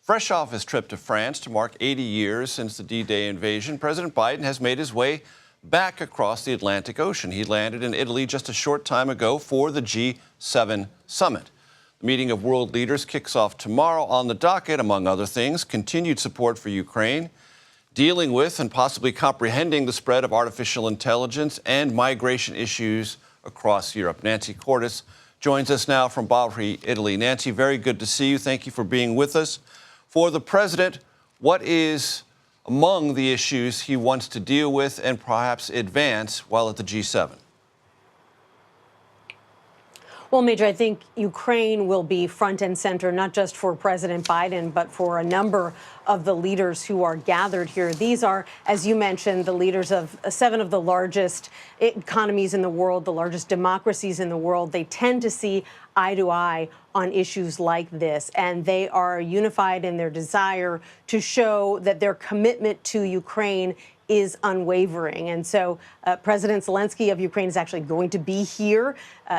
Fresh off his trip to France to mark 80 years since the D-Day invasion, President Biden has made his way back across the Atlantic Ocean. He landed in Italy just a short time ago for the G7 summit. The meeting of world leaders kicks off tomorrow. On the docket, among other things, continued support for Ukraine, dealing with and possibly comprehending the spread of artificial intelligence, and migration issues across Europe. Nancy Cordes joins us now from Bari, Italy. Nancy, very good to see you. Thank you for being with us. For the president, what is among the issues he wants to deal with and perhaps advance while at the G7? Well, Major, I think Ukraine will be front and center, not just for President Biden, but for a number of the leaders who are gathered here. These are, as you mentioned, the leaders of 7 of the largest economies in the world, the largest democracies in the world. They tend to see eye to eye on issues like this, and they are unified in their desire to show that their commitment to Ukraine is unwavering. And so President Zelensky of Ukraine is actually going to be here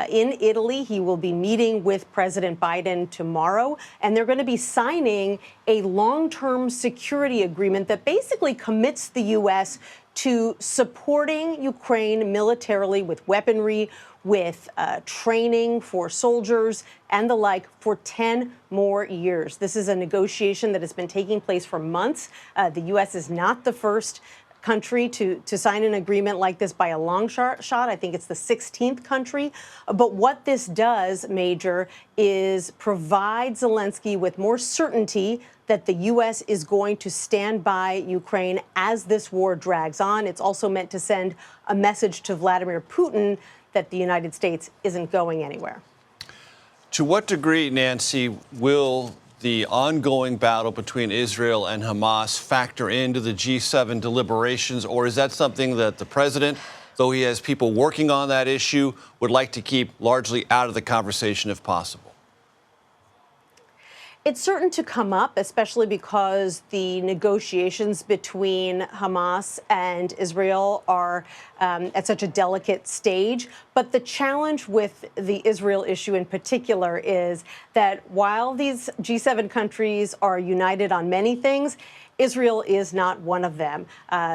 in Italy. He will be meeting with President Biden tomorrow, and they're going to be signing a long-term security agreement that basically commits the U.S. to supporting Ukraine militarily with weaponry, with training for soldiers and the like for 10 more years. This is a negotiation that has been taking place for months. The U.S. is not the first country to sign an agreement like this by a long shot. I think it's the 16th country. But what this does, Major, is provide Zelensky with more certainty that the U.S. is going to stand by Ukraine as this war drags on. It's also meant to send a message to Vladimir Putin that the United States isn't going anywhere. To what degree, Nancy, will the ongoing battle between Israel and Hamas factor into the G7 deliberations, or is that something that the president, though he has people working on that issue, would like to keep largely out of the conversation if possible? It's certain to come up, especially because the negotiations between Hamas and Israel are at such a delicate stage. But the challenge with the Israel issue in particular is that while these G7 countries are united on many things, Israel is not one of them.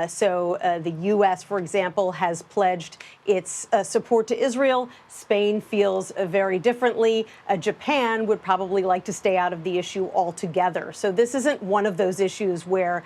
So the U.S., for example, has pledged its support to Israel. Spain feels very differently. Japan would probably like to stay out of the issue altogether. So this isn't one of those issues where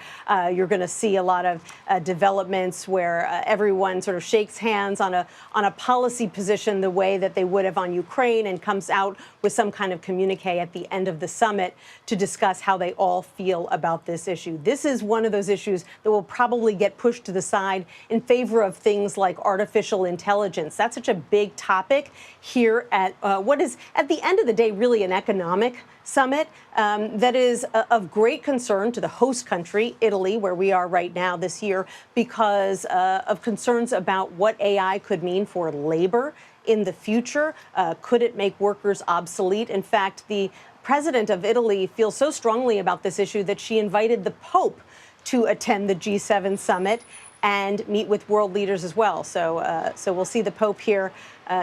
you're going to see a lot of developments where everyone sort of shakes hands on a policy position the way that they would have on Ukraine and comes out with some kind of communique at the end of the summit to discuss how they all feel about this issue. This is one of those issues that will probably get pushed to the side in favor of things like artificial intelligence. That's such a big topic here at what is, at the end of the day, really an economic summit that is of great concern to the host country, Italy, where we are right now this year, because of concerns about what AI could mean for labor in the future. Could it make workers obsolete? In fact, the president of Italy feels so strongly about this issue that she invited the Pope to attend the G7 summit and meet with world leaders as well. So we'll see the Pope here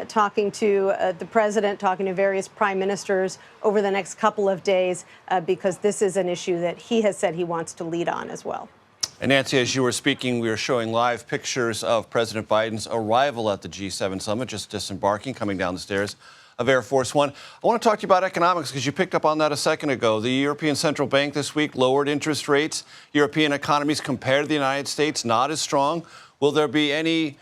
talking to the president, talking to various prime ministers over the next couple of days, because this is an issue that he has said he wants to lead on as well. And Nancy, as you were speaking, we were showing live pictures of President Biden's arrival at the G7 summit, just disembarking, coming down the stairs of Air Force One. I want to talk to you about economics because you picked up on that a second ago. The European Central Bank this week lowered interest rates. European economies compared to the United States not as strong. Will there be any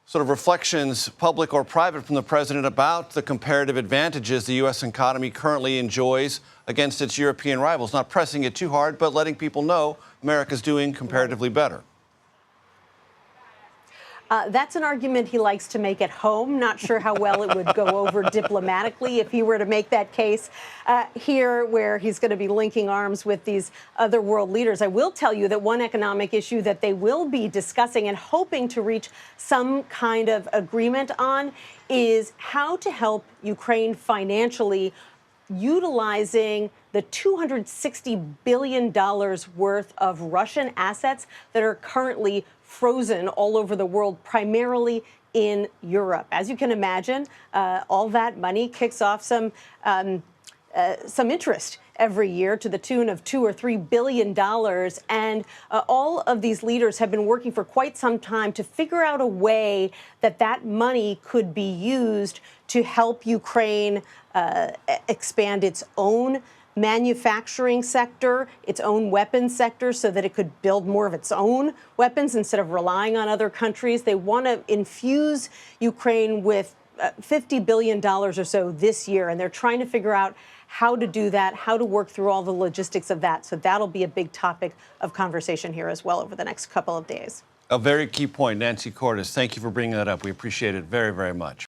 sort of reflections, public or private, from the president about the comparative advantages the U.S. economy currently enjoys against its European rivals? Not pressing it too hard, but letting people know America's doing comparatively better. That's an argument he likes to make at home. Not sure how well it would go over diplomatically if he were to make that case here, where he's going to be linking arms with these other world leaders. I will tell you that one economic issue that they will be discussing and hoping to reach some kind of agreement on is how to help Ukraine financially, utilizing the $260 billion worth of Russian assets that are currently frozen all over the world, primarily in Europe. As you can imagine, all that money kicks off some some interest every year to the tune of $2 or $3 billion. And all of these leaders have been working for quite some time to figure out a way that that money could be used to help Ukraine expand its own manufacturing sector, its own weapons sector, so that it could build more of its own weapons instead of relying on other countries. They want to infuse Ukraine with $50 billion or so this year, and they're trying to figure out how to do that, how to work through all the logistics of that. So that'll be a big topic of conversation here as well over the next couple of days. A very key point, Nancy Cordes. Thank you for bringing that up. We appreciate it very, very much.